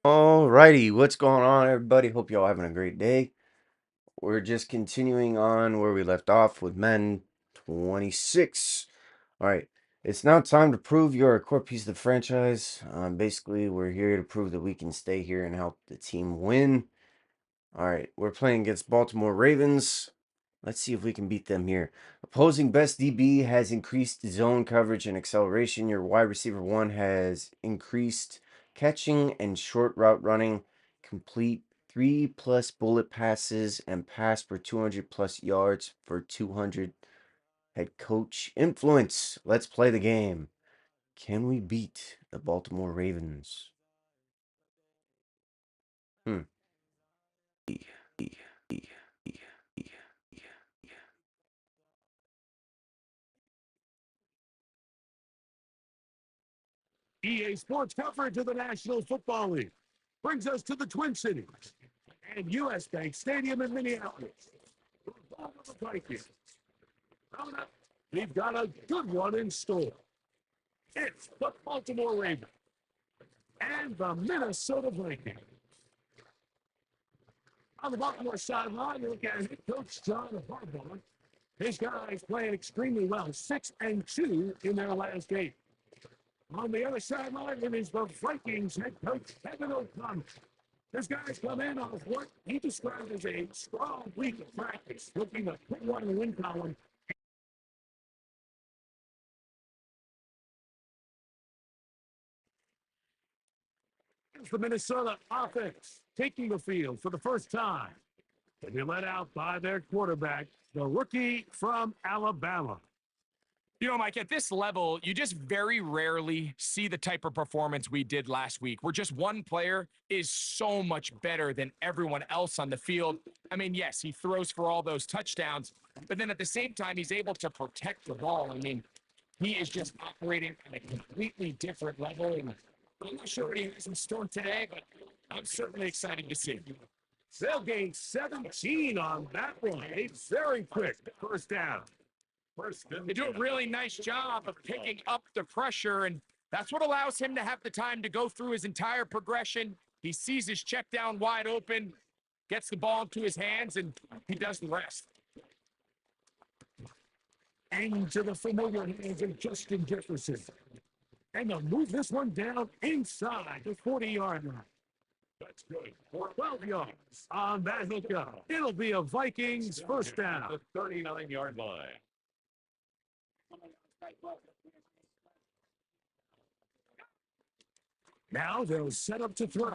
Alrighty, what's going on, everybody? Hope y'all having a great day. We're just continuing on where we left off with Madden 26. All right, it's now time to prove you're a core piece of the franchise. Basically, we're here to prove that we can stay here and help the team win. All right, we're playing against Baltimore Ravens. Let's see if we can beat them here. Opposing best DB has increased zone coverage and acceleration. Your wide receiver one has increased catching and short route running. Complete 3+ bullet passes and pass for 200+ yards for 200 head coach influence. Let's play the game. Can we beat the Baltimore Ravens? Hmm. EA Sports coverage of the National Football League brings us to the Twin Cities and U.S. Bank Stadium in Minneapolis. For the home of the Vikings. Coming up, we've got a good one in store. It's the Baltimore Ravens and the Minnesota Vikings. On the Baltimore sideline, you look at head coach John Harbaugh. His guys playing extremely well, 6-2 in their last 8. On the other sideline, it is the Vikings head coach Kevin O'Connor. His guys come in off what he described as a strong week of practice, looking to put one in the win column. It's the Minnesota offense taking the field for the first time. They'll be led out by their quarterback, the rookie from Alabama. You know, Mike, at this level, you just very rarely see the type of performance we did last week, where just one player is so much better than everyone else on the field. I mean, yes, he throws for all those touchdowns, but then at the same time, he's able to protect the ball. I mean, he is just operating at a completely different level, and I'm not sure what he has in store today, but I'm certainly excited to see. They'll gain 17 on that one. It's very quick. First down. They do a really nice job of picking up the pressure, and that's what allows him to have the time to go through his entire progression. He sees his check down wide open, gets the ball into his hands, and he does the rest. Into the familiar hands of Justin Jefferson. And they'll move this one down inside the 40-yard line. That's good. For 12 yards on that hookup. It'll be a Vikings first down. The 39-yard line. Now they'll set up to throw.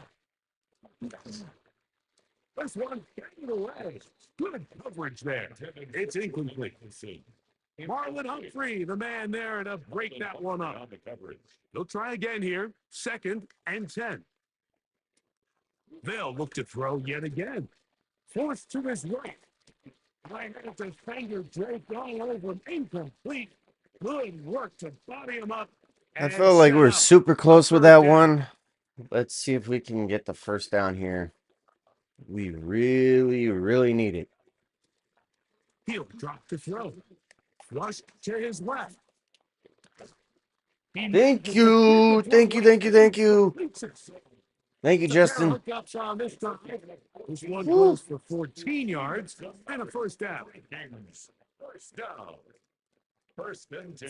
This one getting away. Good coverage there. It's incomplete. Marlon Humphrey, the man there to break that one up. They'll try again here. 2nd and 10. They'll look to throw yet again. Forced to his right. Right at the finger draped all over him. Incomplete. Good work to body him up. I felt like we were super close with that one. Let's see if we can get the first down here. We really, really need it. He'll drop the throw. Flush to his left. Thank you. Thank you, thank you, thank you. Thank you, Justin. This one goes for 14 yards and a first down. First down.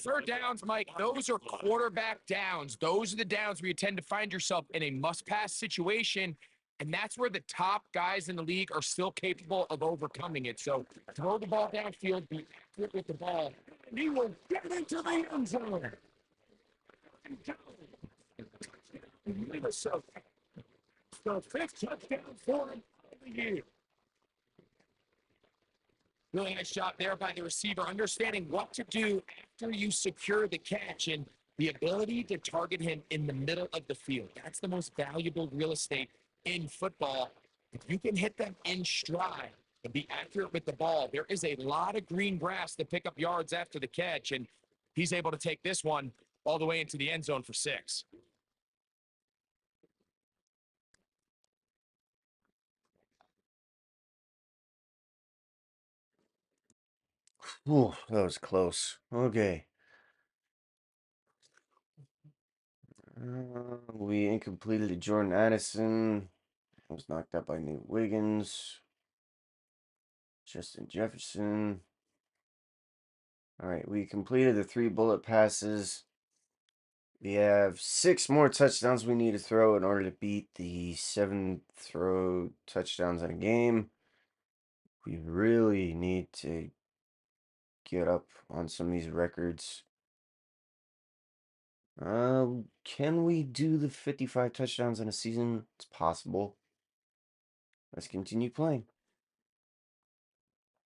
Third downs, Mike, those are quarterback downs. Those are the downs where you tend to find yourself in a must-pass situation, and that's where the top guys in the league are still capable of overcoming it. So throw the ball downfield, be accurate with the ball. And he will get into the end zone. Minnesota. The 5th touchdown for him of the year. Really nice job there by the receiver, understanding what to do after you secure the catch and the ability to target him in the middle of the field. That's the most valuable real estate in football. If you can hit them in stride and be accurate with the ball, there is a lot of green grass to pick up yards after the catch, and he's able to take this one all the way into the end zone for 6. Ooh, that was close. Okay. We completed to Jordan Addison. Was knocked out by Nate Wiggins. Justin Jefferson. All right, we completed the 3 bullet passes. We have 6 more touchdowns we need to throw in order to beat the 7 throw touchdowns in a game. We really need to get up on some of these records. Can we do the 55 touchdowns in a season? It's possible. Let's continue playing.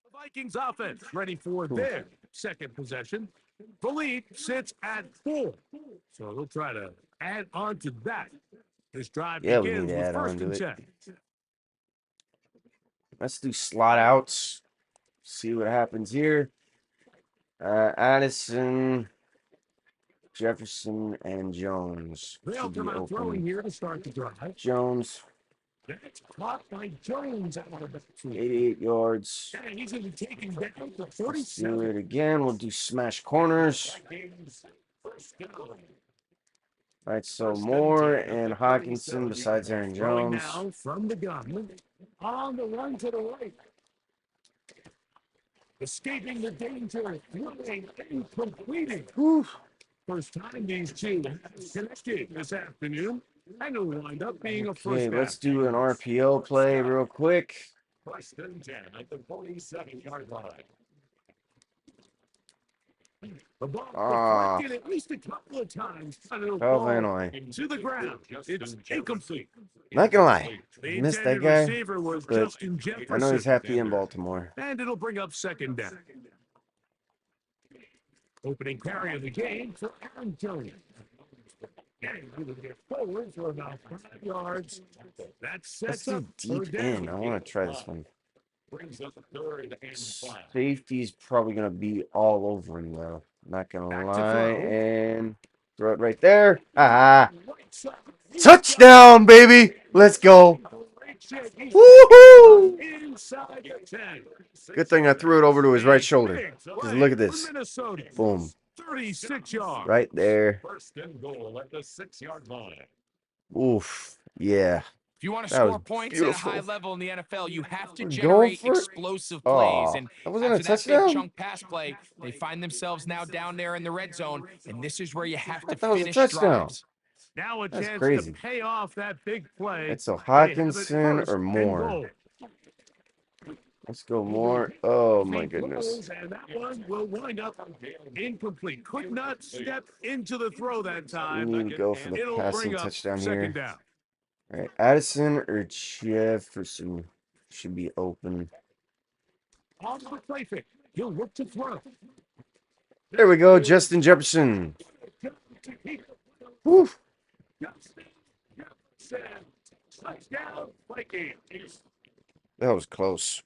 The Vikings offense ready for their second possession. The lead sits at 4. So they'll try to add on to that. This drive Yeah, we need begins to with add on first to and it. 10. Let's do slot outs. See what happens here. Addison, Jefferson, and Jones They'll should be come out throwing open. here to start the drive. Jones, That's caught by Jones out of the backfield. 88 yards. And he's going to be taken down to Let's do 47. it again. We'll do smash corners. First down. All right, so Moore and Hawkinson besides Aaron Throwing Jones. now from the gun. On the run to the right. Escaping the danger. Throwing and completing. Whew. First time these two connected this afternoon. And it'll wind up being a Okay, first down. let's do an RPO play real quick. First and 10 at the 47-yard line. The ball deflected at least a couple of times. And it'll fall to the ground. It's incomplete. Not gonna lie, The missed that intended guy, receiver was but Justin I know Jefferson. he's happy in Baltimore. And it'll bring up second down. Opening carry of the game for Aaron Jones. And he will get forward for about 5 yards. That Let's sets up do third deep in. down. I want to try this one. Brings up third and 5. Safety's probably gonna be all over him though. Not gonna Back to lie, throw. and throw it right there. Ah, Right side. touchdown, baby! Let's go! Woohoo! Inside the 10. Good thing I threw it over to his right shoulder. Big Because play look at for this. Minnesota. Boom. 36 yards. Right there. First and goal at the 6-yard line. Oof. Yeah. If you want to That was score points beautiful. at a high level in the NFL, you have to We're going generate for it? explosive plays. Aw, And that wasn't a after that big touchdown? chunk pass play, they find themselves now down there in the red zone. And this is where you have I to thought it was a finish touchdown. drives. Now a That's chance crazy. to pay off that big play. It's a They have it Hawkinson first or and more. goal. Let's go more. Oh my He goodness. throws, and that one will wind up incomplete. Could not step into the throw that We time. need to go for the It'll passing bring up touchdown second here. down. All right, Addison or Jefferson should be open. On the play fake. He'll look to throw. There we go, Justin Jefferson. Woo. Touchdown, Vikings. That was close.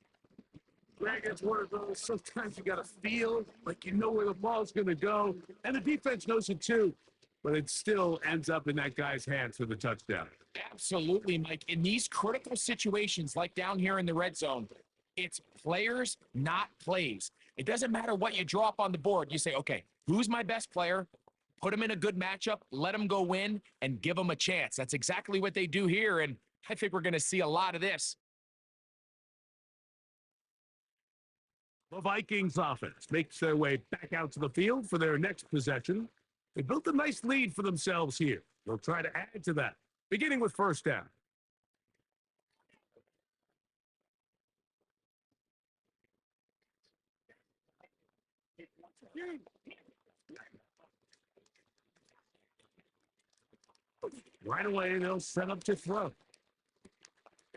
Greg, it's one of those. Sometimes you got to feel like you know where the ball's going to go, and the defense knows it too. But it still ends up in that guy's hands for the touchdown. Absolutely, Mike. In these critical situations, like down here in the red zone, it's players, not plays. It doesn't matter what you draw up on the board. You say, okay, who's my best player? Put him in a good matchup, let him go win, and give him a chance. That's exactly what they do here, and I think we're going to see a lot of this. The Vikings offense makes their way back out to the field for their next possession. They built a nice lead for themselves here. They'll try to add to that, beginning with first down. Right away, they'll set up to throw.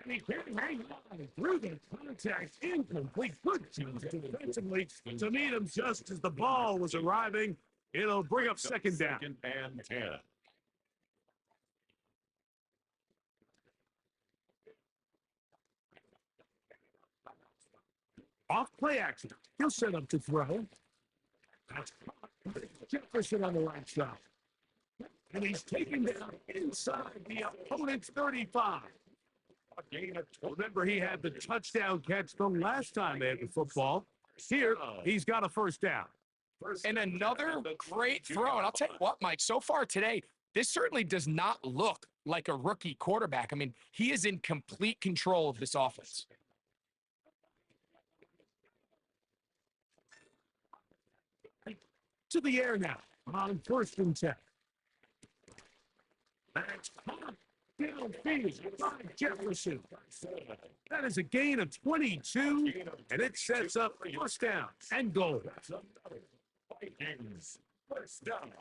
And he can't hang on through the contact. Incomplete. Good defensively to meet him just as the ball was arriving. It'll bring up second down. Second and 10. Off play action. He'll set up to throw. That's Jefferson on the right side. And he's taken down inside the opponent's 35. Remember, he had the touchdown catch from last time they had the football. Here, he's got a first down. And another great throw. And I'll tell you what, Mike, so far today, this certainly does not look like a rookie quarterback. I mean, he is in complete control of this offense. To the air now on 1st and 10. That's caught downfield by Jefferson. That is a gain of 22, and it sets up first down and goal.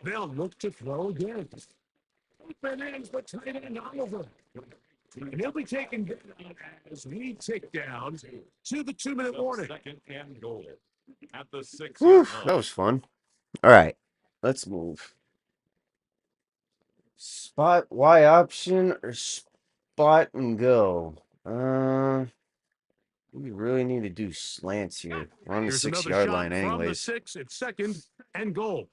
They'll look to throw again. Open ends, but tight end Oliver. And he'll be taken down as we tick down to the 2-minute warning. Second and goal at the 6 Whew, yard that line. was fun. All right, let's move. Spot Y option or spot and go? We really need to do slants here. We're on the Here's another 6-yard shot line from the anyways. 6. It's 2nd and goal.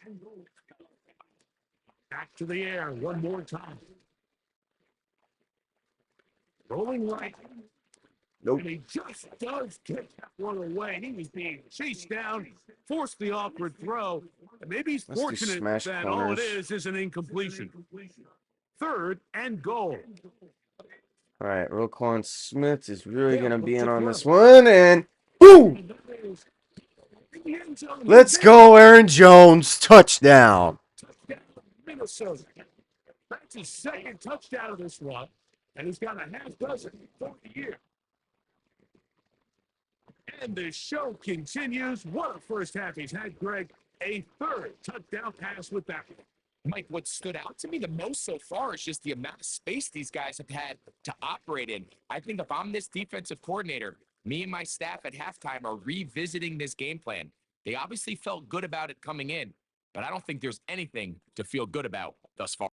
Back to the air one more time. Rolling right. Nope. And he just does kick that one away. He was being chased down, forced the awkward throw. And maybe he's Let's do fortunate smash that all it corners. is an incompletion. 3rd and goal. All right, Roquan Smith is really They'll going to look be in to on throw. this one, and boom! And that is in the end zone. Let's He's in. go, Aaron Jones. Touchdown. Touchdown, Minnesota. That's his 2nd touchdown of this one. And he's got a half dozen for the year. And the show continues. What a first half he's had, Greg. A 3rd touchdown pass with that one. Mike, what stood out to me the most so far is just the amount of space these guys have had to operate in. I think if I'm this defensive coordinator, me and my staff at halftime are revisiting this game plan. They obviously felt good about it coming in, but I don't think there's anything to feel good about thus far.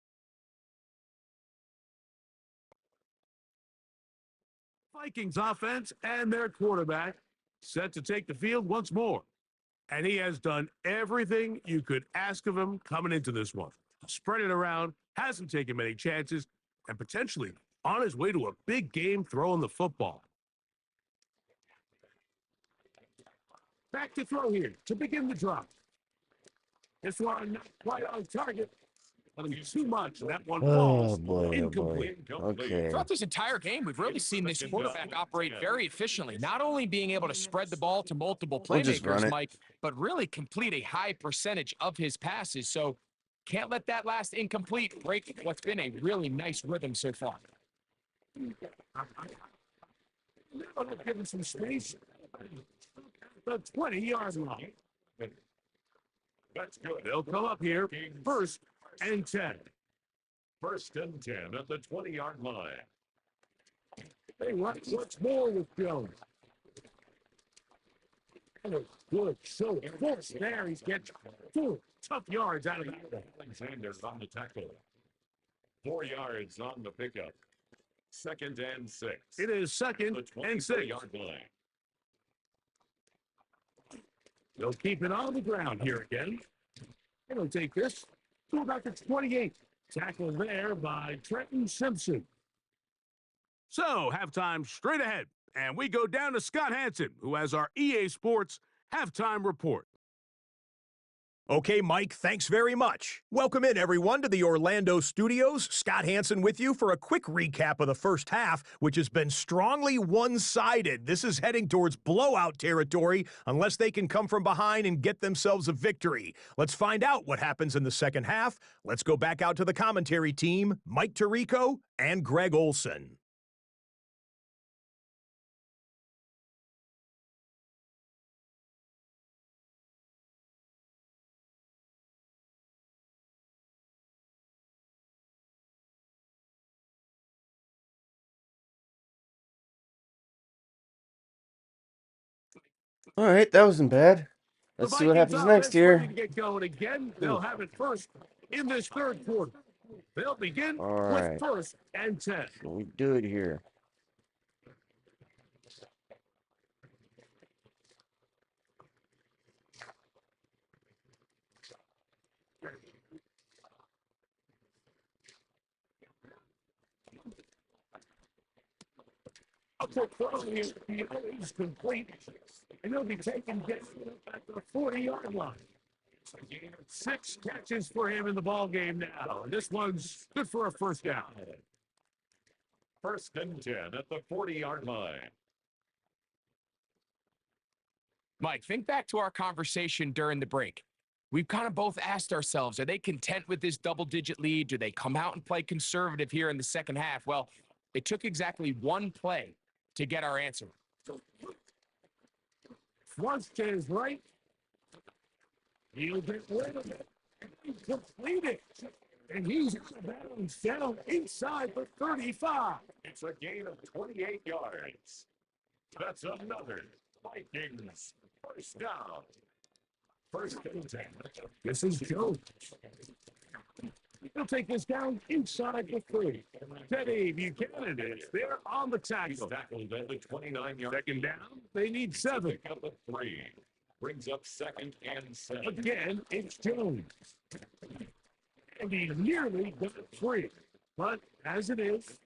Vikings offense and their quarterback set to take the field once more. And he has done everything you could ask of him coming into this one. Spread it around, hasn't taken many chances, and potentially on his way to a big game throwing the football. Back to throw here to begin the drop. This one not quite on target. Too much. That one falls. Oh boy, oh Incomplete. boy. Okay. Throughout this entire game, we've really seen this quarterback operate very efficiently, not only being able to spread the ball to multiple We'll just run playmakers, it. Mike, but really complete a high percentage of his passes. So can't let that last incomplete break what's been a really nice rhythm so far. Now give him some space. The 20-yard line. That's good. They'll come up here. 1st and 10. 1st and 10 at the 20-yard line. They want what's more with Jones. And a good show. Force there. He's getting 4 tough yards out of that. Alexander's on the tackle. 4 yards on the pickup. 2nd and 6. It is 2nd The and 6. 24-yard line. They'll keep it on the ground here again. They'll take this. Go back to 28. Tackled there by Trenton Simpson. So, halftime straight ahead. And we go down to Scott Hansen, who has our EA Sports halftime report. Okay, Mike, thanks very much. Welcome in, everyone, to the Orlando studios. Scott Hansen with you for a quick recap of the first half, which has been strongly one-sided. This is heading towards blowout territory unless they can come from behind and get themselves a victory. Let's find out what happens in the second half. Let's go back out to the commentary team, Mike Tirico and Greg Olson. All right, that wasn't bad. The Let's see what Vikings happens next offense ready here. to get going again. They'll have it first in this 3rd quarter. They'll begin All with right. 1st and 10. What we do it here? A quick throw here is complete. And they'll be taking get at the 40-yard line. 6 catches for him in the ball game now. This one's good for a first down. First and 10 at the 40-yard line. Mike, think back to our conversation during the break. We've kind of both asked ourselves, are they content with this double-digit lead? Do they come out and play conservative here in the second half? Well, it took exactly one play to get our answer. Once to his right. He'll get rid of it. He completed it. And he's out of bounds down inside the 35. It's a gain of 28 yards. That's another Vikings first down. First and 10. This is Jones. He'll take this down inside the 3. Teddy Buchanan is there on the He's tackle. tackled at the 29-yard. Second down, they need 7. Pick up a 3. Brings up second and 7. Again, it's Jones. And he nearly got 3. But as it is,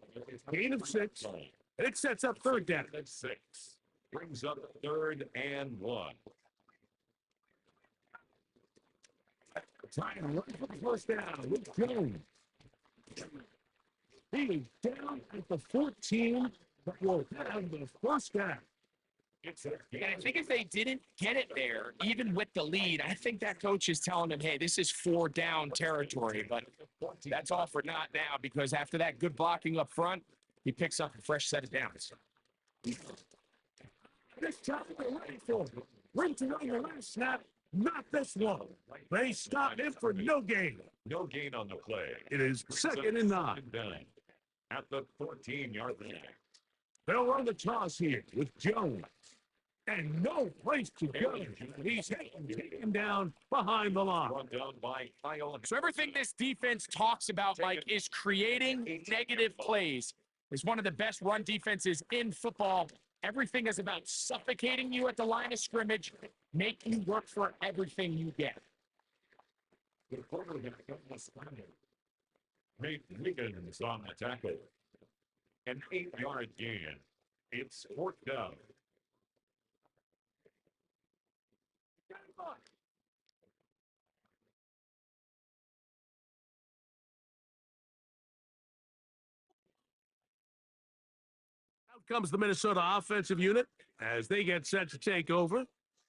gain of 6. And it sets up third down. At 6. Brings up third and 1. Trying to run for the first down with Jones. He is down at the 14, but will have the first down. It's a And I think if they didn't get it there, even with the lead, I think that coach is telling them, hey, this is 4 down territory. But that's all for naught now, because after that good blocking up front, he picks up a fresh set of downs. This time they're ready for it. Winton on the last snap, not this one. They stopped him for no gain. no gain on the play. It is second and 9. Down at the 14-yard line. They'll run the toss here with Jones. And no place to go. He's taken down behind the line. Run down by Kyle. So everything this defense talks about, Mike, is creating negative plays. It's one of the best run defenses in football. Everything is about suffocating you at the line of scrimmage, making you work for everything you get. The quarterback on the spot. Nate Wiggins on the tackle. An 8-yard gain. It's fourth down. Out comes the Minnesota offensive unit as they get set to take over.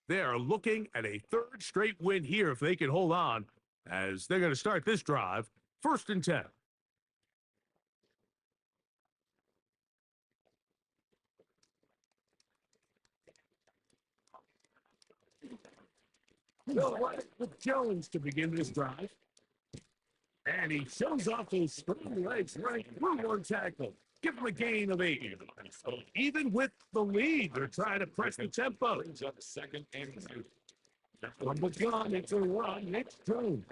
They are looking at a third straight win here if they can hold on, as they're going to start this drive first and 10. They'll run it with Jones to begin this drive. And he shows off his strong legs right through one tackle. Give him a gain of 8. Even with the lead, they're trying to press the tempo. Brings up second and 2. From the gun, it's a run. It's Jones.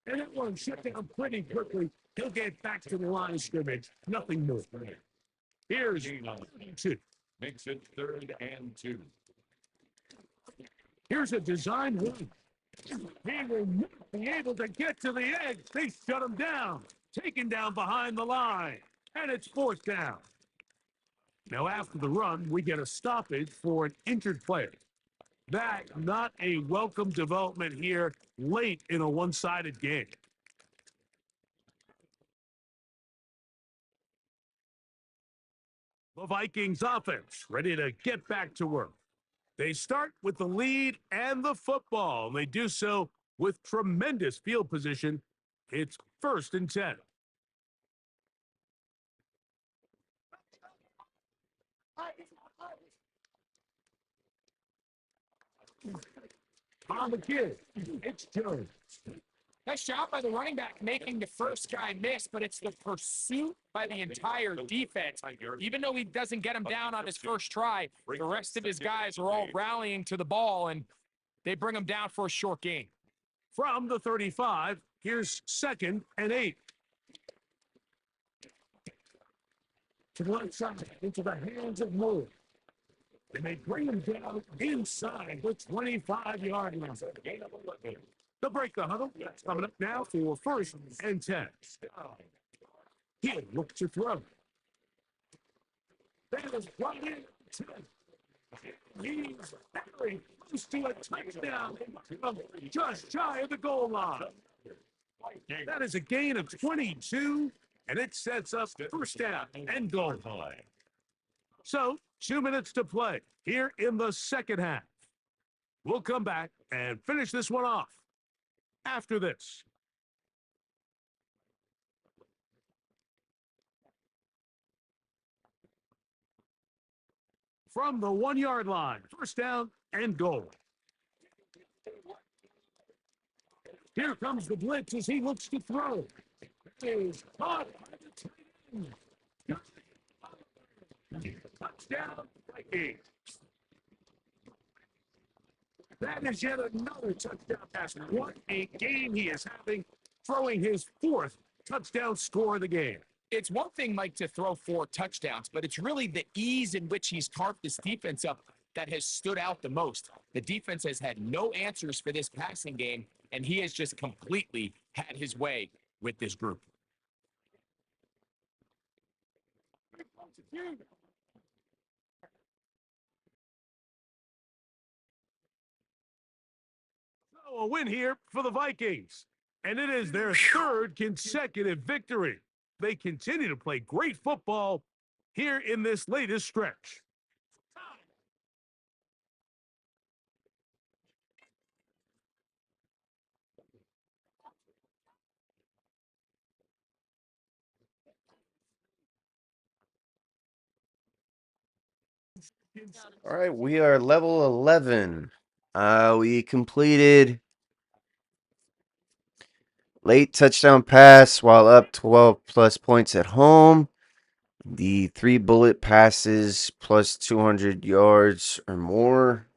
And that one shut down pretty quickly. He'll get back to the line of scrimmage. Nothing more. Here's 2. Makes it third and 2. Here's a design run. He will not be able to get to the edge. They shut him down. Taken down behind the line. And it's fourth down. Now, after the run, we get a stoppage for an injured player. That not a welcome development here late in a one-sided game. The Vikings offense ready to get back to work. They start with the lead and the football, and they do so with tremendous field position. It's first and 10. On the kid, it's Jones. Nice job by the running back making the first guy miss, but it's the pursuit by the entire defense. Even though he doesn't get him down on his first try, the rest of his guys are all rallying to the ball, and they bring him down for a short gain. From the 35, here's second and 8. To one side, into the hands of Moore. And they bring him down inside the 25-yard line. They'll break the huddle. That's coming up now for first and 10. Here, look to throw. That is right in 10. He's very close to a touchdown. Just shy of the goal line. That is a gain of 22, And it sets up first down and goal. So, 2 minutes to play here in the second half. We'll come back and finish this one off after this. From the 1 yard line, first down and goal. Here comes the blitz as he looks to throw. Is caught by the tight end. Touchdown, Vikings. That is yet another touchdown pass. What a game he is having, throwing his fourth touchdown score of the game. It's one thing, Mike, to throw 4 touchdowns, but it's really the ease in which he's carved this defense up that has stood out the most. The defense has had no answers for this passing game, and he has just completely had his way with this group. So a win here for the Vikings, and it is their third consecutive victory. They continue to play great football here in this latest stretch. All right, we are level 11. We completed late touchdown pass while up 12 plus points at home. The 3 bullet passes plus 200 yards or more.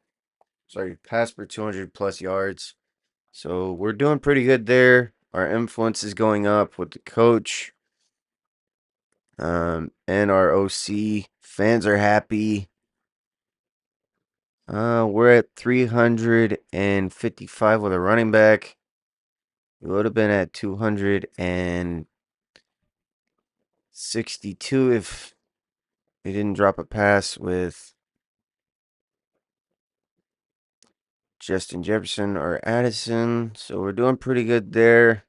Sorry, pass for 200 plus yards. So we're doing pretty good there. Our influence is going up with the coach and our OC. Fans are happy. We're at 355 with a running back. We would have been at 262 if we didn't drop a pass with Justin Jefferson or Addison. So we're doing pretty good there.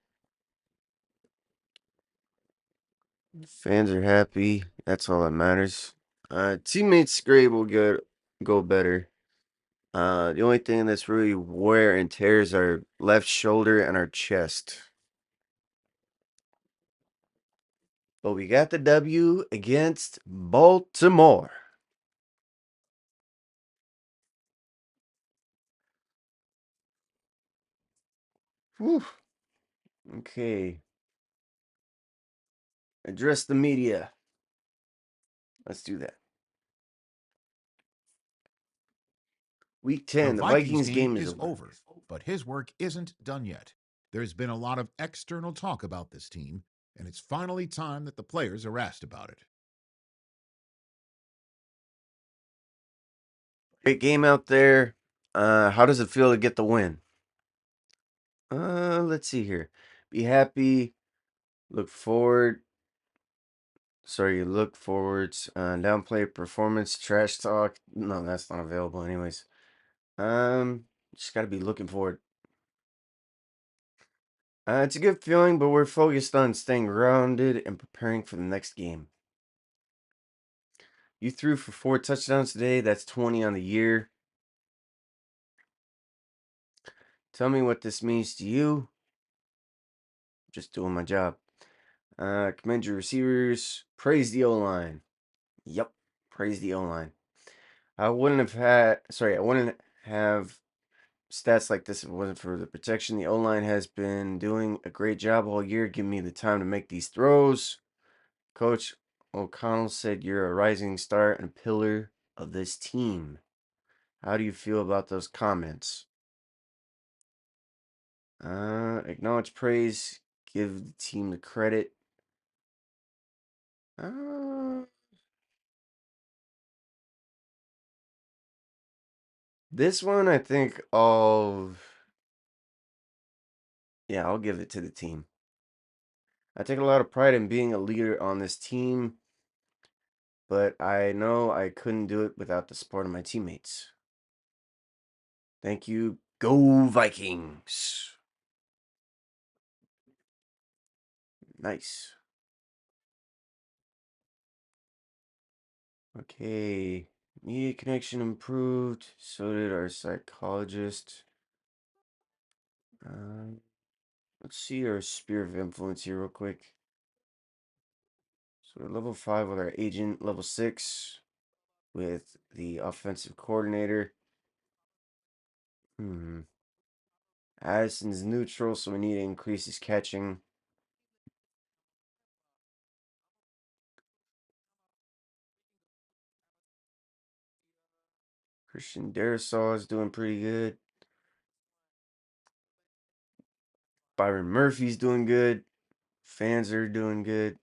Fans are happy. That's all that matters. Teammates grade will go better. The only thing that's really wear and tear is our left shoulder and our chest. But we got the W against Baltimore. Whew. Okay. Address the media. Let's do that. Week 10, the Vikings game is over. But his work isn't done yet. There's been a lot of external talk about this team, and it's finally time that the players are asked about it. Great game out there. How does it feel to get the win? Let's see here. Be happy. Look forward. Sorry, look forwards. Downplay performance. Trash talk. No, that's not available anyways. Just gotta be looking forward. It's a good feeling, but we're focused on staying grounded and preparing for the next game. You threw for 4 touchdowns today. That's 20 on the year. Tell me what this means to you. Just doing my job. Commend your receivers. Praise the O-line. Yep. Praise the O-line. I wouldn't have stats like this if it wasn't for the protection. The O-line has been doing a great job all year, giving me the time to make these throws. Coach O'Connell said you're a rising star and pillar of this team. How do you feel about those comments? Acknowledge praise. Give the team the credit. This one, I think I'll give it to the team. I take a lot of pride in being a leader on this team, but I know I couldn't do it without the support of my teammates. Thank you. Go Vikings. Nice. Okay. Media connection improved. So did our psychologist. Let's see our sphere of influence here real quick. So we're level 5 with our agent, level 6 with the offensive coordinator. Addison's neutral, so we need to increase his catching. Christian Darisaw is doing pretty good. Byron Murphy's doing good. Fans are doing good.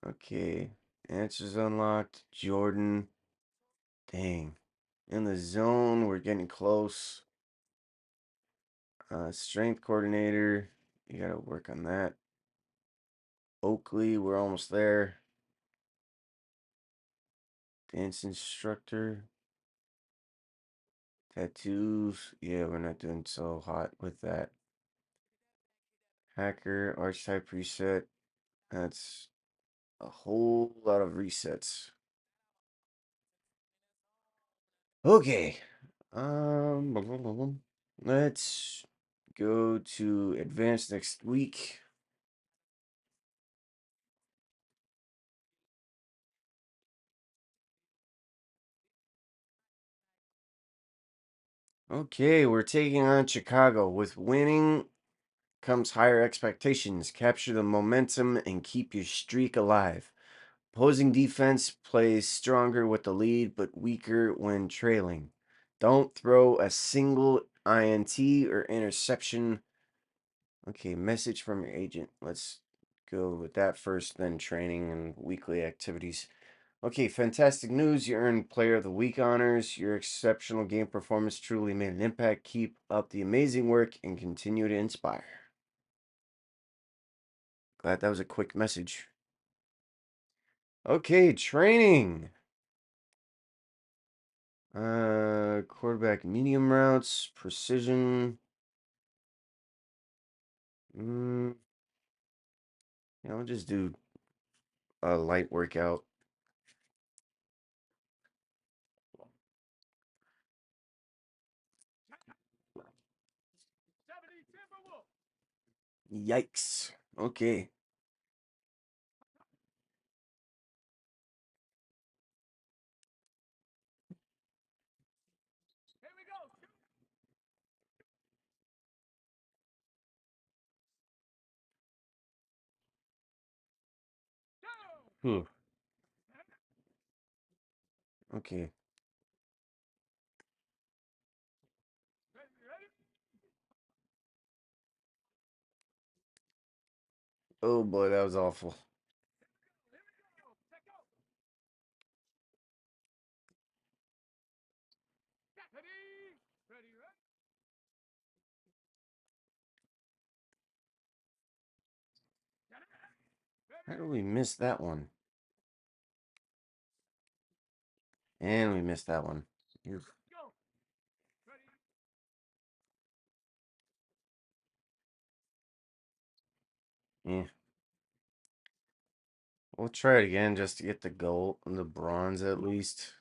Okay. Answers unlocked. Jordan. Dang. In the zone, we're getting close. Strength coordinator. You gotta work on that. Oakley, we're almost there. Dance instructor. Tattoos. Yeah, we're not doing so hot with that. Hacker, archetype reset. That's a whole lot of resets. Okay. Let's go to advanced next week. Okay, we're taking on Chicago. With winning comes higher expectations. Capture the momentum and keep your streak alive. Opposing defense plays stronger with the lead, but weaker when trailing. Don't throw a single INT or interception. Okay, message from your agent. Let's go with that first, then training and weekly activities. Okay, fantastic news. You earned Player of the Week honors. Your exceptional game performance truly made an impact. Keep up the amazing work and continue to inspire. Glad that was a quick message. Okay, training. Quarterback medium routes, precision. Yeah, I'll just do a light workout. Yikes. Okay. Whew. Okay. Oh boy, that was awful. How did we miss that one? And we missed that one. Oof. Yeah. We'll try it again just to get the gold and the bronze at least.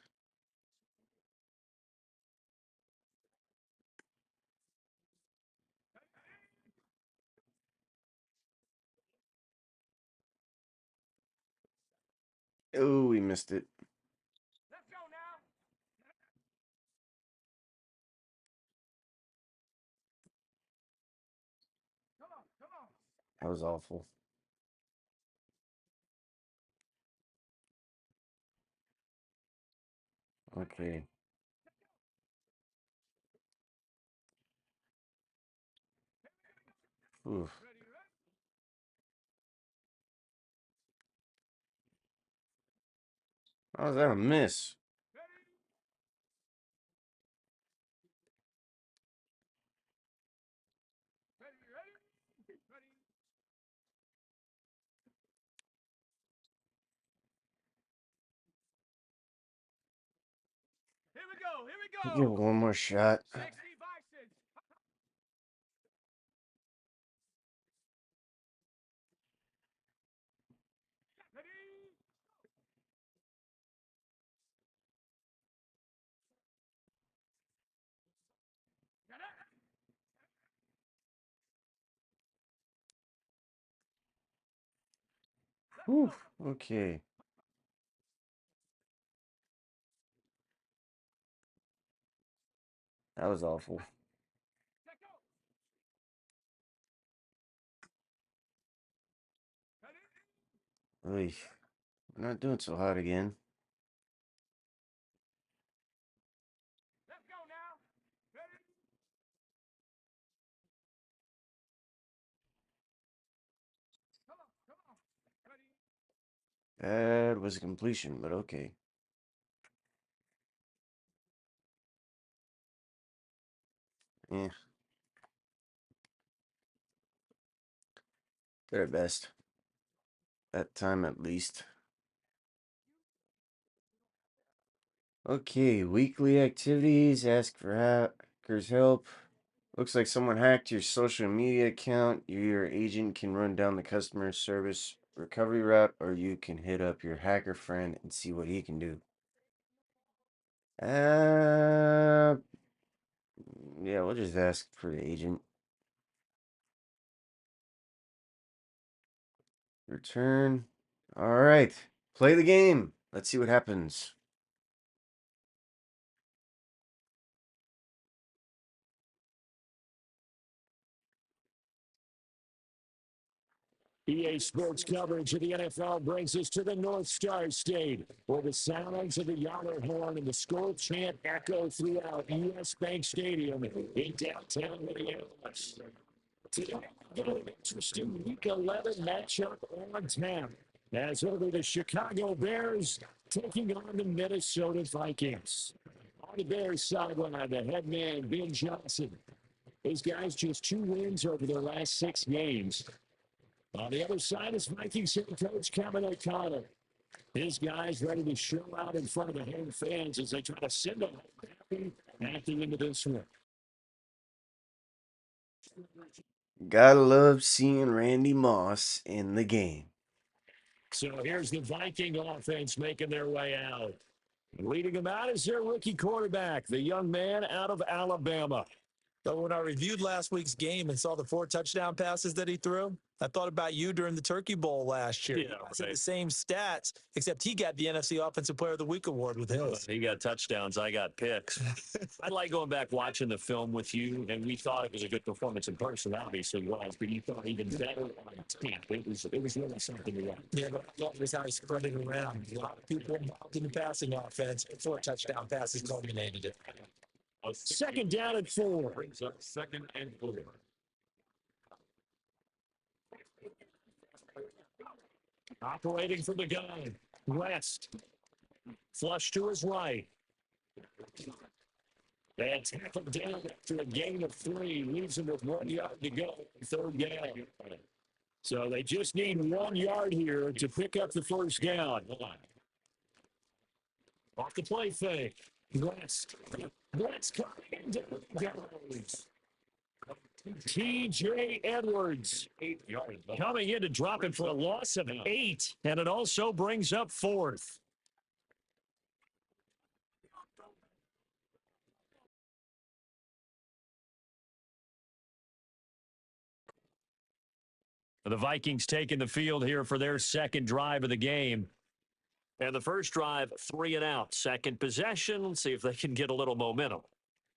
Oh, we missed it. That was awful. Okay. Oof. How was that a miss? I'll give it one more shot. Whew, okay. That was awful. Oy, we're not doing so hot again. That was a completion, but okay. Yeah, they're at best. That time at least. Okay, weekly activities. Ask for hackers' help. Looks like someone hacked your social media account. Your agent can run down the customer service recovery route, or you can hit up your hacker friend and see what he can do. Uh, yeah, we'll just ask for the agent. Return. All right, play the game. Let's see what happens. EA Sports coverage of the NFL brings us to the North Star State, where the sounds of the Yard horn and the skull chant echo throughout US Bank Stadium in downtown Minneapolis. Today, we've got an interesting Week 11 matchup on tap, as over the Chicago Bears taking on the Minnesota Vikings. On the Bears sideline, the head man, Ben Johnson. These guys just 2 wins over their last 6 games. On the other side is Vikings head coach Kevin O'Connor. His guys ready to show out in front of the home fans as they try to send them happy acting into this one. Gotta love seeing Randy Moss in the game. So here's the Viking offense making their way out. Leading them out is their rookie quarterback, the young man out of Alabama. So when I reviewed last week's game and saw the 4 touchdown passes that he threw, I thought about you during the Turkey Bowl last year. Yeah, I said the same stats, except he got the NFC Offensive Player of the Week award with his. he got touchdowns. I got picks. I like going back watching the film with you, and we thought it was a good performance in person. Obviously, it was, but you thought even better on tape. It was really something to watch. Yeah, but I love how he spread it around. A lot of people involved in the passing offense. 4 touchdown passes culminated it. Second down at 4. Brings up 2nd and 4. Operating from the gun. West. Flush to his right. They tackle down after a gain of 3. Leaves him with 1 yard to go. 3rd down. So they just need 1 yard here to pick up the first down. Off the play fake. West. West coming into goes. T.J. Edwards 8 yards. coming in to drop it for a loss of 8. And it also brings up 4th. The Vikings taking the field here for their second drive of the game. And the first drive, 3 and out. Second possession. Let's see if they can get a little momentum.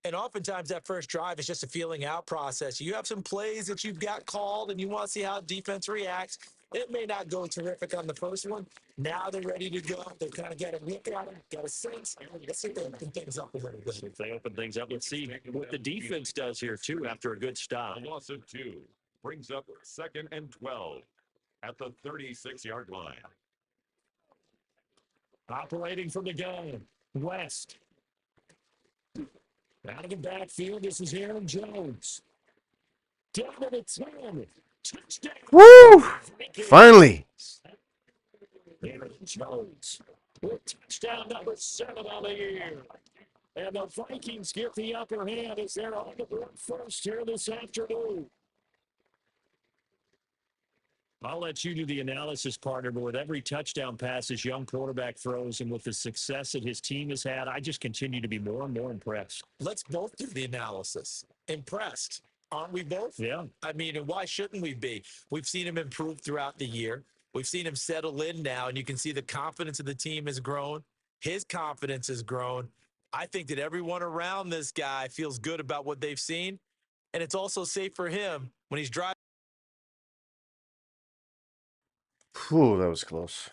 And oftentimes that first drive is just a feeling out process. You have some plays that you've got called and you want to see how defense reacts. It may not go terrific on the first one. Now they're ready to go. They've kind of got a look at it, got a sense. Let's see if they open things up a little bit. If they open things up, let's see what the defense does here, too, after a good stop. A loss of 2. Brings up 2nd and 12 at the 36-yard line. Operating from the gun. West. Out of the backfield, this is Aaron Jones. Down to the 10. Touchdown. Woo! Finally. Aaron Jones with touchdown number 7 on the year. And the Vikings get the upper hand as they're on the board first here this afternoon. I'll let you do the analysis, partner, but with every touchdown pass his young quarterback throws and with the success that his team has had, I just continue to be more and more impressed. Let's both do the analysis. Impressed. Aren't we both? Yeah. I mean, and why shouldn't we be? We've seen him improve throughout the year. We've seen him settle in now, and you can see the confidence of the team has grown. His confidence has grown. I think that everyone around this guy feels good about what they've seen, and it's also safe for him when he's driving. Whew, that was close.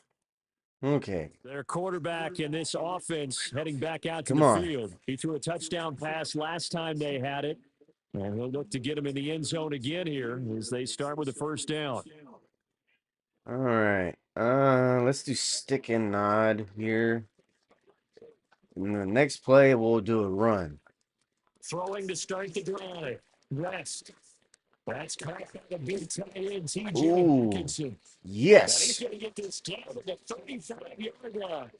Okay. Their quarterback in this offense heading back out to Come the on. field. He threw a touchdown pass last time they had it. And he'll look to get him in the end zone again here as they start with a first down. All right. Let's do stick and nod here. In the next play, we'll do a run. Throwing to start the drive. West. That's caught by the big tight end, T.J. Ooh. Hawkinson. And he's Yes. going to get this down to the 35-yard line.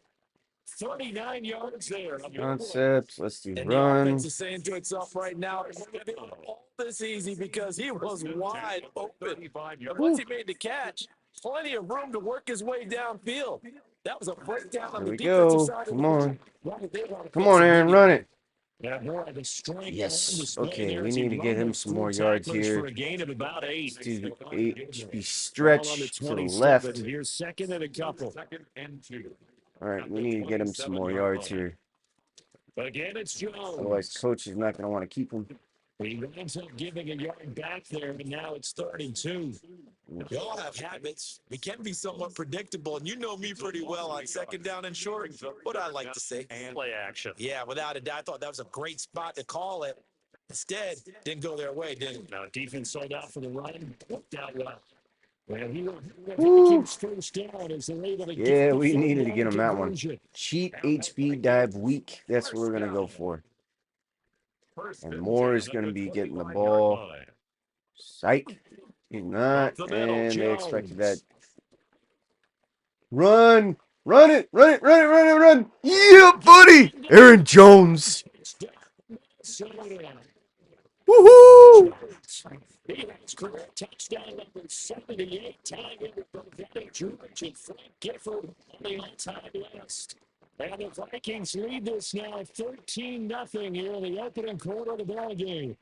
39 yards there. Concepts. Let's do And the run. offense is saying to itself right now, it's going to be all this easy because he was wide open. And once he made the catch, plenty of room to work his way downfield. That was a breakdown on There the we defensive go. side of Come the on. ball. Come on, Aaron. Run it. Yeah, more of the strength on Yes. display Okay. there We as he need to get him rumbles some through more yards tacklers for here. a gain of about 8. Let's do HB Ball on the stretch to the 27. left. Here's second and a couple. Second and 2. All right. We need to get him some more yards here. Again, it's Otherwise, Jones. coach is not going to want to keep him. He ends up giving a yard back there, but now it's 32. We all have habits. We can be somewhat predictable, and you know me pretty well on second down and short. What I like to say. And play action. Yeah, without a doubt, I thought that was a great spot to call it. Instead, didn't go their way, did it? Now, defense sold out for the run. Worked out well. Well, he will Woo. Vikings first down as they're able to get Yeah, the we third needed to get down him that one. conversion. Cheat HB dive weak. That's what we're going to go for. And Moore is going to be getting the ball. Psych. He's not. Up the middle, And they expected that. Jones. Run. Run it. Run it. Run it. Run it. Run. Yeah, buddy. Aaron Jones. Woohoo. He has career touchdown number 78, tying in with Bovetta George and Frank Gifford on the all-time list. And the Vikings lead this now 13-0 here in the opening quarter of the ball game.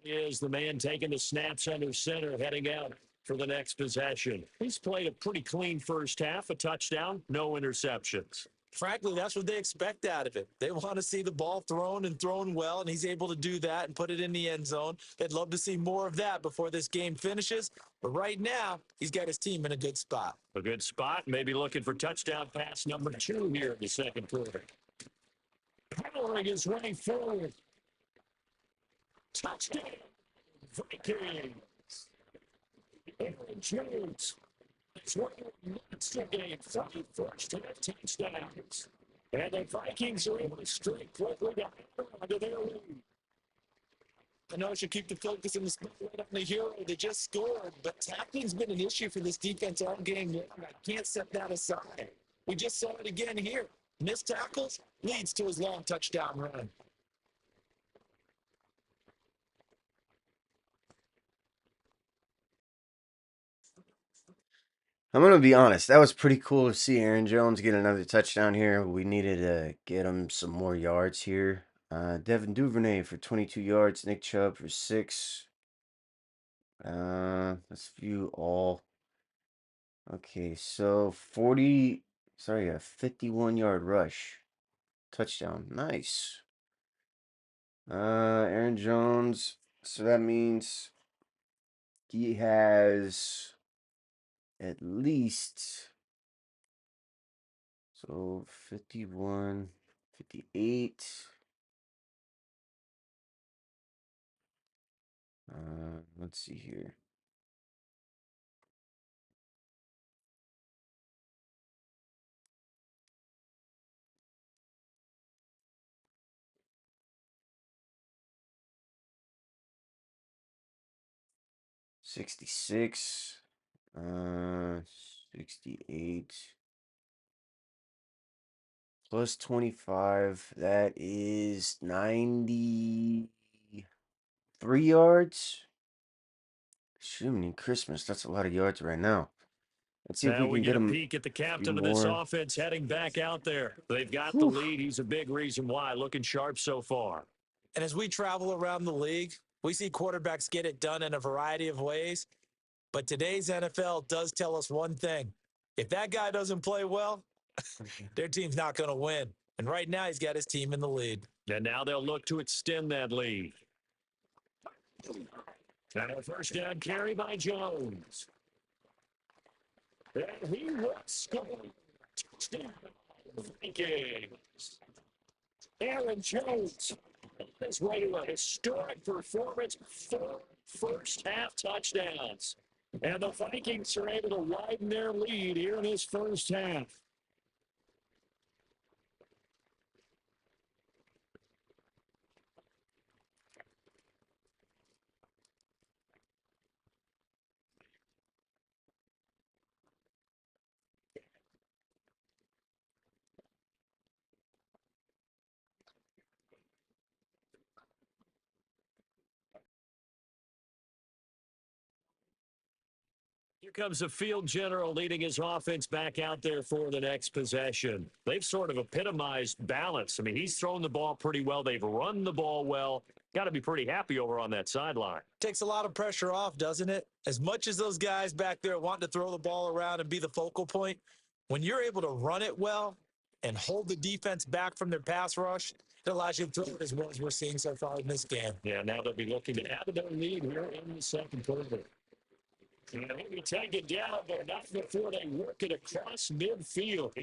Is the man taking the snaps under center, heading out for the next possession. He's played a pretty clean first half, a touchdown, no interceptions. Frankly, that's what they expect out of it. They want to see the ball thrown and thrown well, and he's able to do that and put it in the end zone. They'd love to see more of that before this game finishes. But right now, he's got his team in a good spot. A good spot, maybe looking for touchdown pass number 2 here in the second quarter. Powering his way forward. Touchdown, Vikings. Aaron Jones. It's one of the monster game. 5 first-half touchdowns. And the Vikings are able to strike quickly to hang on to their lead. I know I should keep the focus in the spotlight on the hero that just scored, but tackling's been an issue for this defense all game long. I can't set that aside. We just saw it again here. Missed tackles leads to his long touchdown run. I'm going to be honest. That was pretty cool to see Aaron Jones get another touchdown here. We needed to get him some more yards here. Devin Duvernay for 22 yards. Nick Chubb for 6. Let's view all. Okay, so 40. Sorry, a 51-yard rush. Touchdown. Nice. Aaron Jones. So that means he has at least. So 51, 58. Let's see here. $66, 68 plus 25. That is 93 yards. Shooting Christmas. That's a lot of yards right now. Let's see if Now we we can get get a him peek at the a few captain of this more. offense heading back out there. They've got the lead. He's a big reason why. Looking sharp so far. And as we travel around the league, we see quarterbacks get it done in a variety of ways. But today's NFL does tell us one thing. If that guy doesn't play well, their team's not going to win. And right now, he's got his team in the lead. And now they'll look to extend that lead. And a first down carry by Jones. And he will score. Touchdown, Vikings. Aaron Jones is way to a historic performance. 4 first-half touchdowns. And the Vikings are able to widen their lead here in his first half. Here comes the field general leading his offense back out there for the next possession. They've sort of epitomized balance. I mean, he's thrown the ball pretty well. They've run the ball well. Got to be pretty happy over on that sideline. Takes a lot of pressure off, doesn't it? As much as those guys back there want to throw the ball around and be the focal point, when you're able to run it well and hold the defense back from their pass rush, it allows you to throw it as well as we're seeing so far in this game. Yeah, now they'll be looking to Add their lead here in the second quarter. And maybe take it down, but not before they work it across midfield.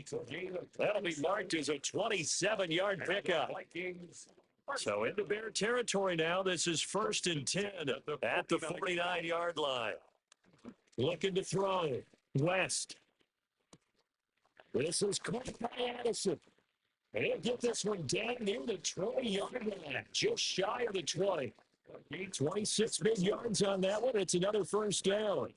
That'll be marked as a 27-yard pickup. So into Bear territory now. This is 1st and 10 at the 49-yard line. Looking to throw. West. This is caught by Addison. And he'll get this one down near the 20-yard line. Just shy of the 20. 26 big yards on that one. It's another first down.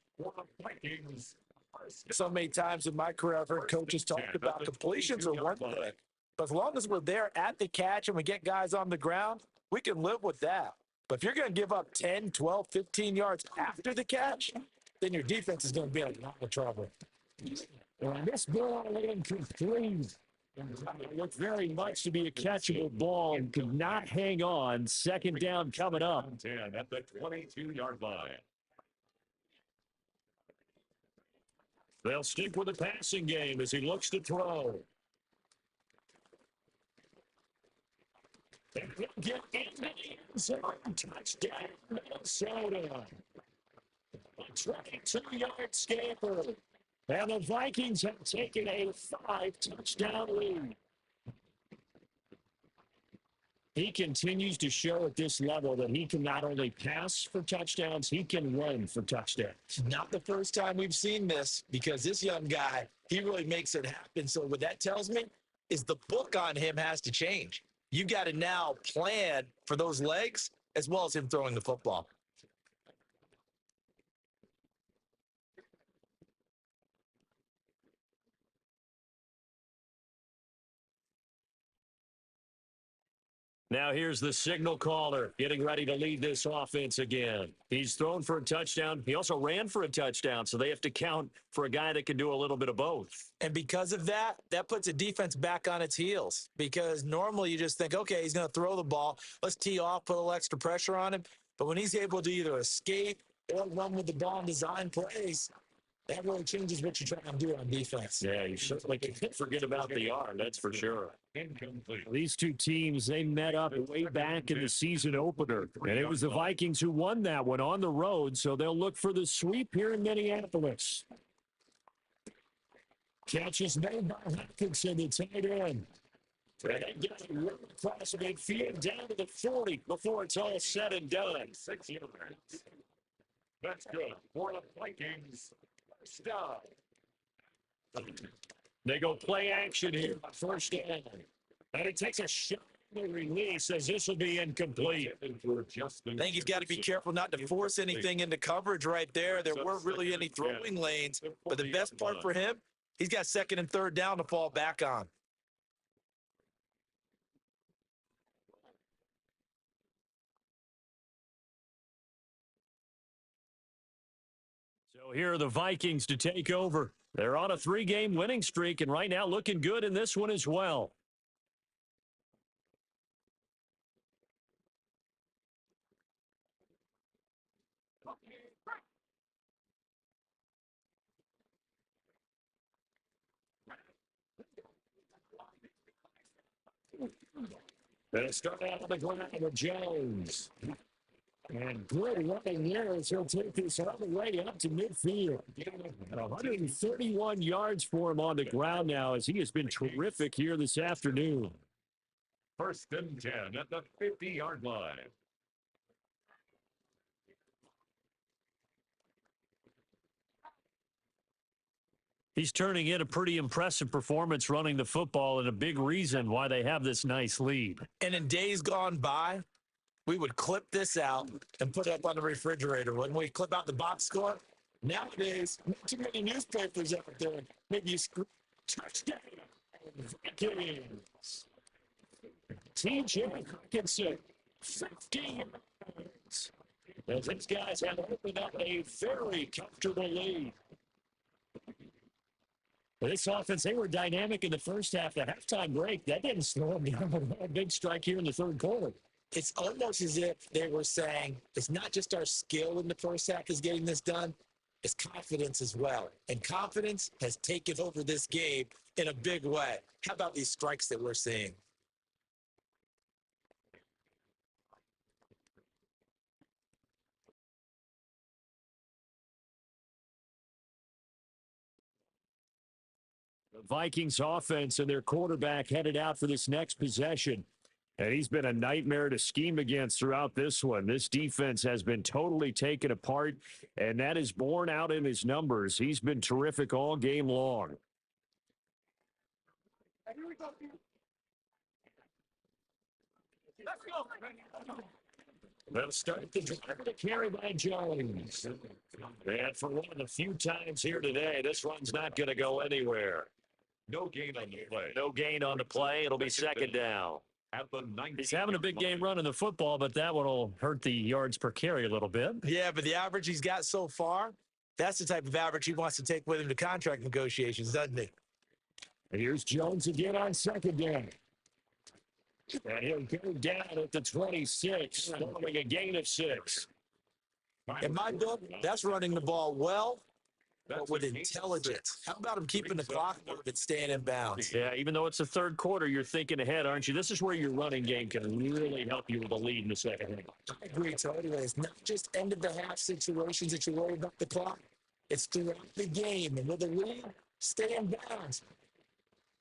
So many times in my career, I've heard coaches talk about completions are one thing. But as long as we're there at the catch and we get guys on the ground, we can live with that. But if you're going to give up 10, 12, 15 yards after the catch, then your defense is going to be in a lot of trouble. And this ball incomplete. It looked very much to be a catchable ball and could not hang on. Second down coming up. 10 at the 22-yard line. They'll stick with the passing game as he looks to throw. They will get into the end zone. Touchdown, Minnesota. A 22-yard scamper. And the Vikings have taken a 5-touchdown lead. He continues to show at this level that he can not only pass for touchdowns, he can run for touchdowns. Not the first time we've seen this, because this young guy, he really makes it happen. So what that tells me is the book on him has to change. You got to now plan for those legs as well as him throwing the football. Now here's the signal caller getting ready to lead this offense again. He's thrown for a touchdown. He also ran for a touchdown, so they have to count for a guy that can do a little bit of both. And because of that, that puts a defense back on its heels, because normally you just think, okay, he's going to throw the ball. Let's tee off, put a little extra pressure on him. But when he's able to either escape or run with the ball and design plays, that really changes what you're trying to do on defense. Yeah, you certainly can't forget about the arm, that's for sure. Incomplete. These two teams, they met up way back in the season opener. And it was the Vikings who won that one on the road, so they'll look for the sweep here in Minneapolis. Catch is made by Hopkinson, the tight end. And they get it right across midfield down to the 40 before it's all said and done. 6 yards. That's good for the Vikings. First down. They go play action here. First down. And it takes a shot to release as this will be incomplete. I think he's got to be careful not to force anything into coverage right there. There weren't really any throwing lanes. But the best part for him, he's got 2nd and 3rd down to fall back on. So here are the Vikings to take over. They're on a 3-game winning streak, and right now looking good in this one as well. They start out on the ground with Jones. And good running there as he'll take this all the way up to midfield. 131 yards for him on the ground now, as he has been terrific here this afternoon. 1st and 10 at the 50-yard line. He's turning in a pretty impressive performance running the football, and a big reason why they have this nice lead. And in days gone by, we would clip this out and put it up on the refrigerator. When we clip out the box score, nowadays, not too many newspapers out there. Maybe you scream, touchdown, Vikings. T.J. Hawkinson, 50 yards. As these guys have opened up a very comfortable lead. This offense, they were dynamic in the first half. The halftime break, that didn't slow them down. A big strike here in the third quarter. It's almost as if they were saying, it's not just our skill in the first half is getting this done, it's confidence as well. And confidence has taken over this game in a big way. How about these strikes that we're seeing? The Vikings offense and their quarterback headed out for this next possession. And he's been a nightmare to scheme against throughout this one. This defense has been totally taken apart, and that is borne out in his numbers. He's been terrific all game long. They'll start the drive to carry by Jones. And for one of the few times here today, this one's not going to go anywhere. No gain on the play. No gain on the play. It'll be second down. At the 90. He's having a big game running the football, but that one will hurt the yards per carry a little bit. Yeah, but the average he's got so far, that's the type of average he wants to take with him to contract negotiations, doesn't he? And here's Jones again on second down. And he'll go down at the 26, following a gain of 6. In my book, that's running the ball well, but with intelligence. How about him keeping the clock moving, staying in bounds? Yeah, even though it's the third quarter, you're thinking ahead, aren't you? This is where your running game can really help you with a lead in the second half. I agree totally. It's not just end of the half situations that you worry about the clock. It's throughout the game. And with a lead, stay in bounds.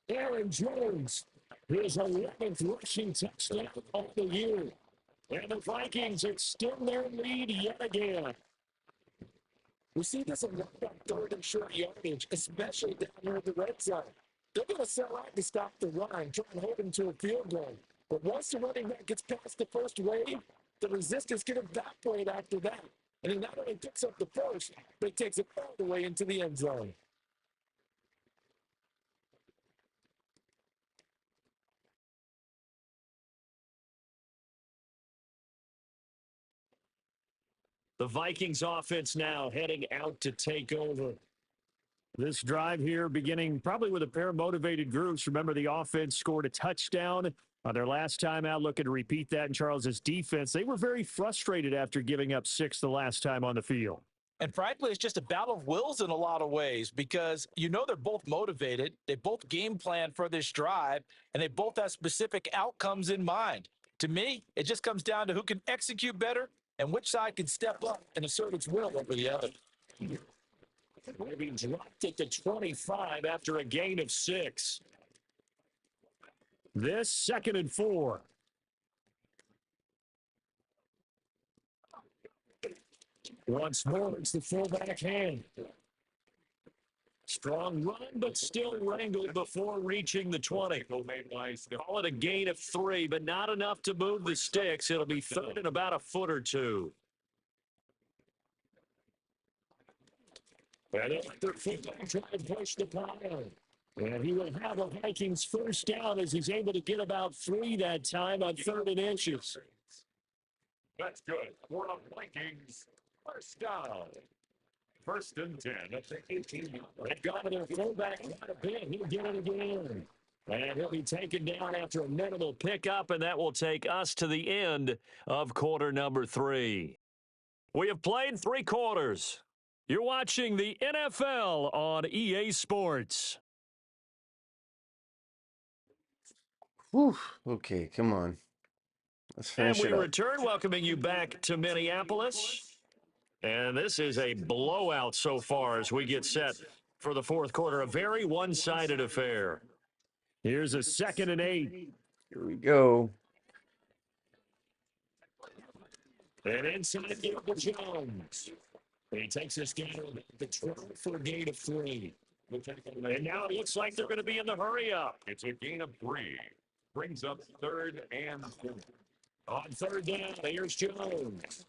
Aaron Jones, his 11th rushing touchdown of the year. And the Vikings extend their lead yet again. We see this a lot on third and short yardage, especially down here at the red zone. They're going to sell out to stop the run, try and hold them to a field goal. But once the running back gets past the first wave, the resistance can evaporate after that. And he not only picks up the first, but he takes it all the way into the end zone. The Vikings offense now heading out to take over. This drive here beginning probably with a pair of motivated groups. Remember, the offense scored a touchdown on their last time out, looking to repeat that in Charles's defense. They were very frustrated after giving up 6 the last time on the field. And frankly, it's just a battle of wills in a lot of ways because you know they're both motivated. They both game plan for this drive, and they both have specific outcomes in mind. To me, it just comes down to who can execute better and which side can step up and assert its will over the other. Maybe dropped at the 25 after a gain of 6. This 2nd and 4. Once more, it's the fullback hand. Strong run, but still wrangled before reaching the 20. Call it a gain of 3, but not enough to move the sticks. It'll be third and about a foot or two. And the fullback trying to push the pile. And he will have a Vikings first down as he's able to get about 3 that time on 3rd and inches. That's good. For the Vikings, first down. First and 10 at the 18. They've gone to their fullback quite a bit. He'll get it again. And he'll be taken down after a minimal Pickup, and that will take us to the end of quarter number 3. We have played 3 quarters. You're watching the NFL on EA Sports. Whew. Okay, come on. Let's And finish we it up. return, welcoming you back to Minneapolis. And this is a blowout so far as we get set for the fourth quarter. A very one-sided affair. Here's a 2nd and 8. Here we go. And inside Gilbert Jones. He takes this game to the 12 for a gain of 3. And now it looks like they're going to be in the hurry-up. It's a gain of 3. Brings up 3rd and 4. On 3rd down, here's Jones.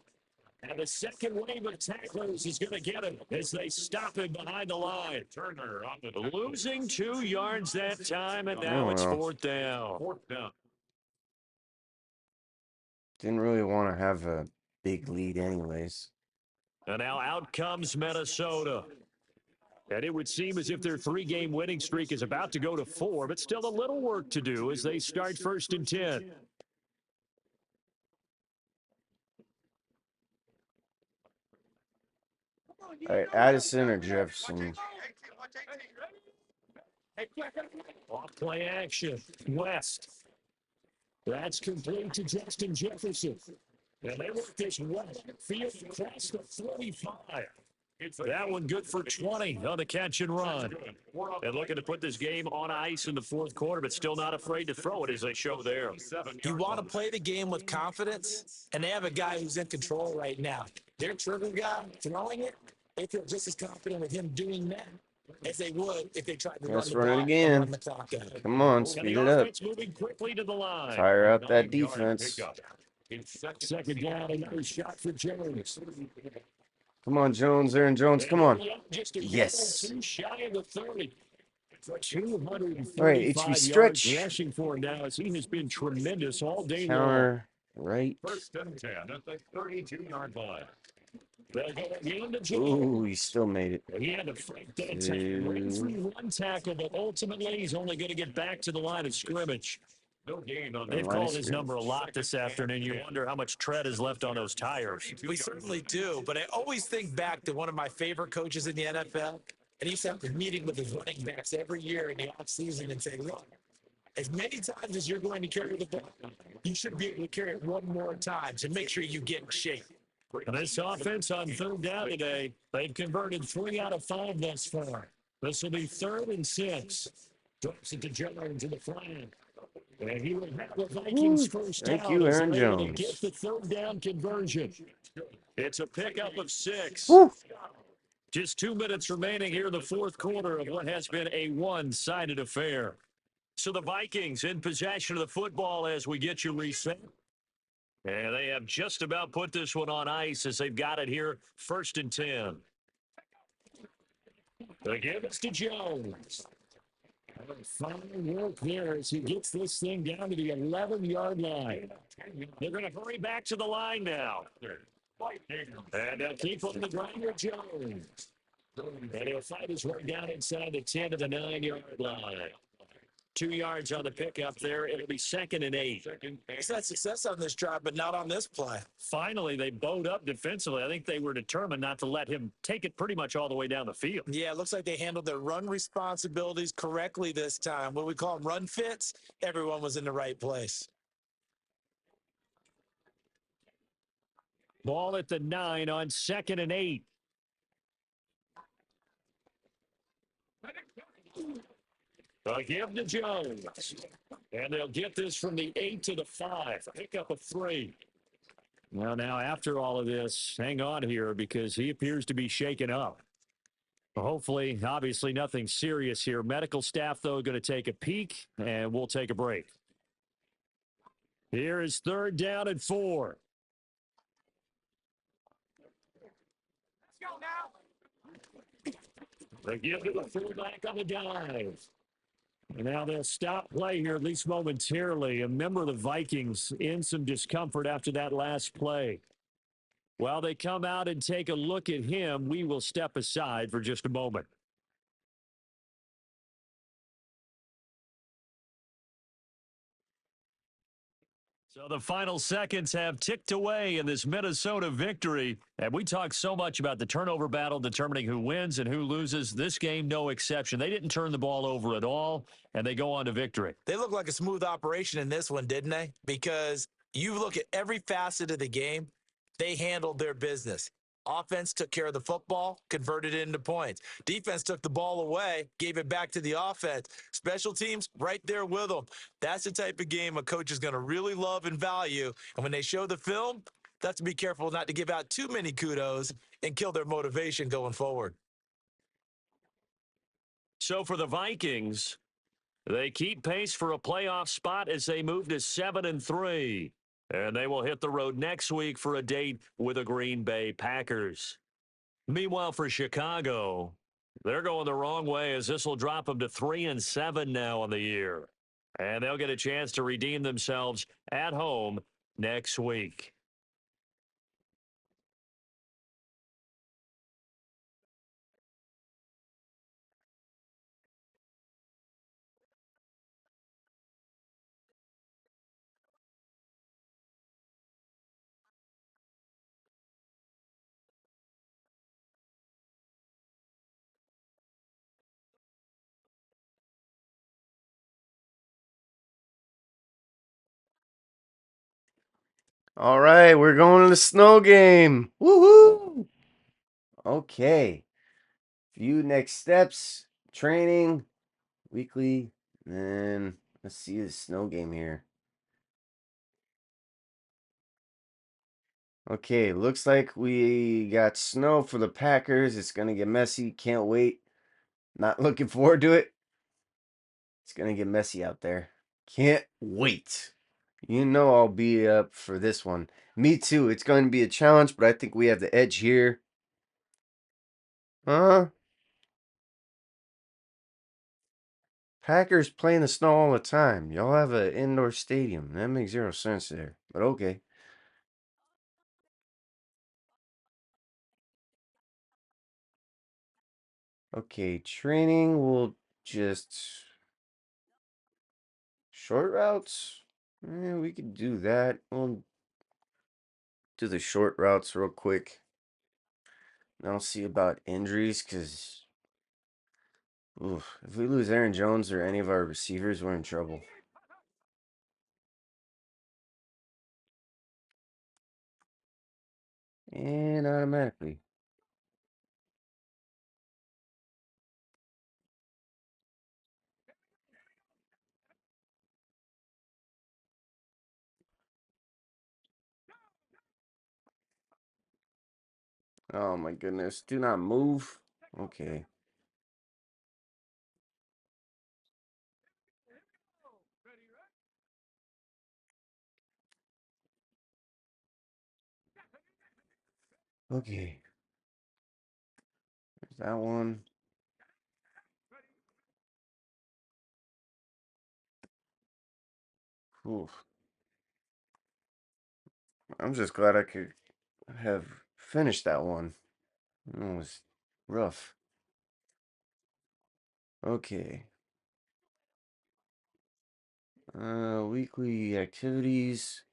And the second wave of tacklers is going to get him as they stop him behind the line. Turner on the Losing 2 yards that time, and now it's 4th down. 4th down. Didn't really want to have a big lead anyways. And now out comes Minnesota. And it would seem as if their 3-game winning streak is about to go to 4, but still a little work to do as they start 1st and 10. All right, Addison or Jefferson? Off play action. West. That's complete to Justin Jefferson. And they work this west field across the 45. That one good for 20 on the catch and run. And looking to put this game on ice in the fourth quarter, but still not afraid to throw it as they show there. You want to play the game with confidence, and they have a guy who's in control right now. Their trigger guy throwing it, they feel just as confident with him doing that as they would if they tried to Let's run run it the again. clock out. Come on, And speed the it up. offense moving quickly to the line. Tire out that 9-yard defense. pickup. It's Second down, another shot for Jones. Come on, Jones. Aaron Jones, come on. Just a Yes. too shy of the 30. For 235 All right, HB yards stretch. rushing for him now as he has been tremendous all day long. Counter, right. First and 10 at the 32-yard line. They'll go again to Jones. Ooh, he still made it. He had to fight that time. Ran through one tackle, but ultimately he's only going to get back to the line of scrimmage. No gain on They've the called his number a lot this afternoon. You wonder how much tread is left on those tires. We certainly do, but I always think back to one of my favorite coaches in the NFL, and he used to have a meeting with his running backs every year in the offseason and say, look, as many times as you're going to carry the ball, you should be able to carry it one more time to make sure you get in shape. And this offense on 3rd down today, they've converted 3 out of 5 thus far. This will be 3rd and 6. Drops it to Jones in the flag. And he will have the Vikings first down. Thank you, as Aaron they're able to Jones. get the 3rd down conversion. It's a pickup of 6. Woo. Just 2 minutes remaining here in the fourth quarter of what has been a one-sided affair. So the Vikings in possession of the football as we get you reset. And they have just about put this one on ice as they've got it here, 1st and 10. They give it to Jones. Fine work there as he gets this thing down to the 11-yard line. They're going to hurry back to the line now. And they'll keep on the ground with Jones. And he'll fight his way down inside the 10 to the 9-yard line. 2 yards on the pickup there. It'll be 2nd and 8. He's had success on this drive, but not on this play. Finally, they bowed up defensively. I think they were determined not to let him take it pretty much all the way down the field. Yeah, it looks like they handled their run responsibilities correctly this time. What we call them run fits, everyone was in the right place. Ball at the 9 on 2nd and 8. They'll give to Jones. And they'll get this from the 8 to the 5. Pick up a 3. Well, now after all of this, hang on here because he appears to be shaken up. Hopefully, obviously nothing serious here. Medical staff, though, going to take a peek, and we'll take a break. Here is 3rd down and 4. They give to the fullback on the dive. And now they'll stop play here, at least momentarily. A member of the Vikings in some discomfort after that last play. While they come out and take a look at him, we will step aside for just a moment. So the final seconds have ticked away in this Minnesota victory. And we talk so much about the turnover battle determining who wins and who loses. This game, no exception. They didn't turn the ball over at all, and they go on to victory. They look like a smooth operation in this one, didn't they? Because you look at every facet of the game, they handled their business. Offense took care of the football, converted it into points. Defense took the ball away, gave it back to the offense. Special teams, right there with them. That's the type of game a coach is going to really love and value. And when they show the film, that's to be careful not to give out too many kudos and kill their motivation going forward. So for the Vikings, they keep pace for a playoff spot as they move to 7-3. And they will hit the road next week for a date with the Green Bay Packers. Meanwhile, for Chicago, they're going the wrong way as this will drop them to 3-7 now on the year. And they'll get a chance to redeem themselves at home next week. All right, we're going to the snow game. Woohoo! Okay. Few next steps, training, weekly, then let's see the snow game here. Okay, looks like we got snow for the Packers. It's going to get messy. Can't wait. Not looking forward to it. It's going to get messy out there. Can't wait. You know I'll be up for this one. Me too. It's going to be a challenge, but I think we have the edge here. Packers play in the snow all the time. Y'all have an indoor stadium. That makes zero sense there. But okay. Okay, training will just short routes. We could do that. We'll do the short routes real quick. I'll see about injuries because if we lose Aaron Jones or any of our receivers, we're in trouble. And automatically. Oh my goodness. Do not move. Okay. Okay. There's that one. Oof. I'm just glad I could have finished that one. It was rough. Okay. Weekly activities.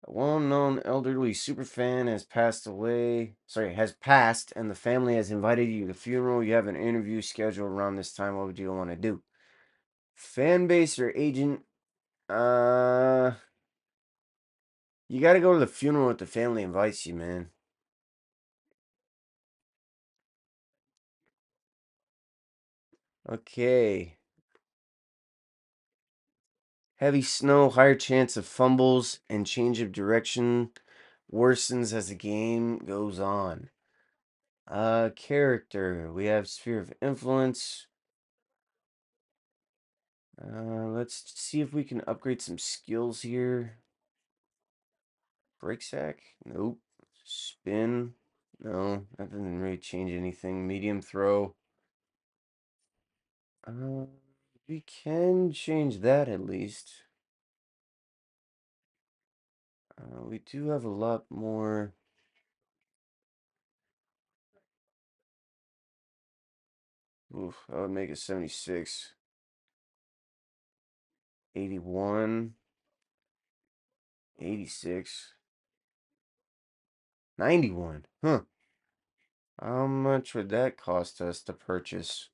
A well-known elderly superfan has passed away. Sorry, has passed, and the family has invited you to the funeral. You have an interview scheduled around this time. What would you want to do? Fan base or agent? Uh, you got to go to the funeral if the family invites you, man. Okay. Heavy snow, higher chance of fumbles, and change of direction worsens as the game goes on. Character. We have sphere of influence. Let's see if we can upgrade some skills here. Break sack? Nope. Spin? No, that doesn't really change anything. Medium throw. We can change that at least. We do have a lot more. Oof, that would make it 76. 81. 86. 91. Huh. How much would that cost us to purchase?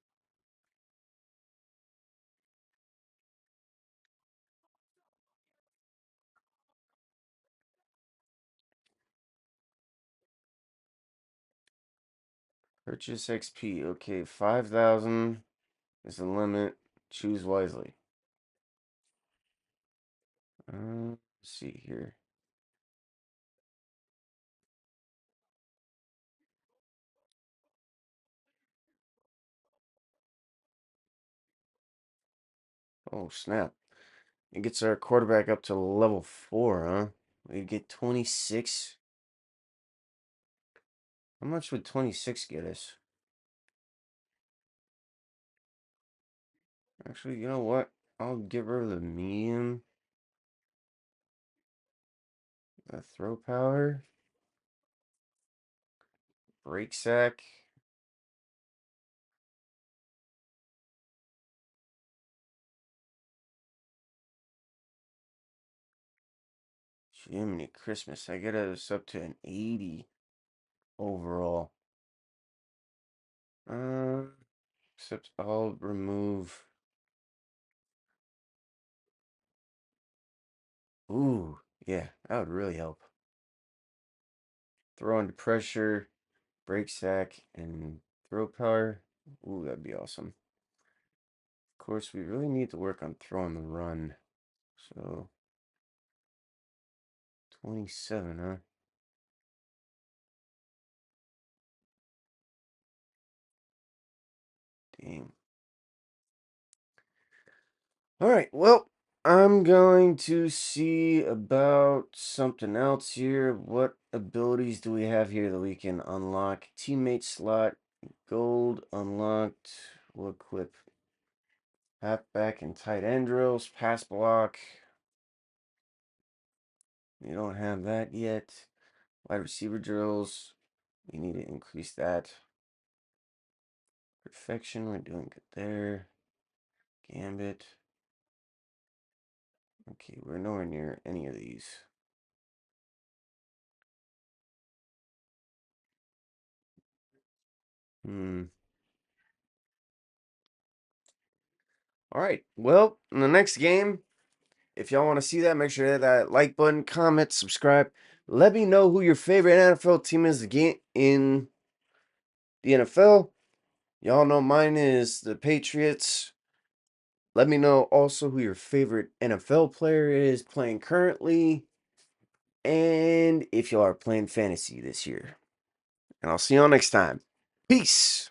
Purchase XP. Okay, 5,000 is the limit. Choose wisely. Let's see here. Oh, snap. It gets our quarterback up to level 4, huh? We get 26. How much would 26 get us? Actually, you know what? I'll get rid of the medium. The throw power. Break sack. Jiminy Christmas. I get us up to an 80 overall. Except I'll remove. Ooh, yeah, that would really help. Throw under pressure, break sack, and throw power. Ooh, that'd be awesome. Of course, we really need to work on throwing the run. So, 27, huh? Dang. All right, well, I'm going to see about something else here. What abilities do we have here that we can unlock? Teammate slot, gold unlocked. We'll equip halfback and tight end drills, pass block. We don't have that yet. Wide receiver drills. We need to increase that. Perfection, we're doing good there. Gambit. Okay, we're nowhere near any of these. All right. Well, in the next game, if y'all want to see that, make sure to hit that like button, comment, subscribe. Let me know who your favorite NFL team is again in the NFL. Y'all know mine is the Patriots. Let me know also who your favorite NFL player is playing currently, and if y'all are playing fantasy this year. And I'll see y'all next time. Peace.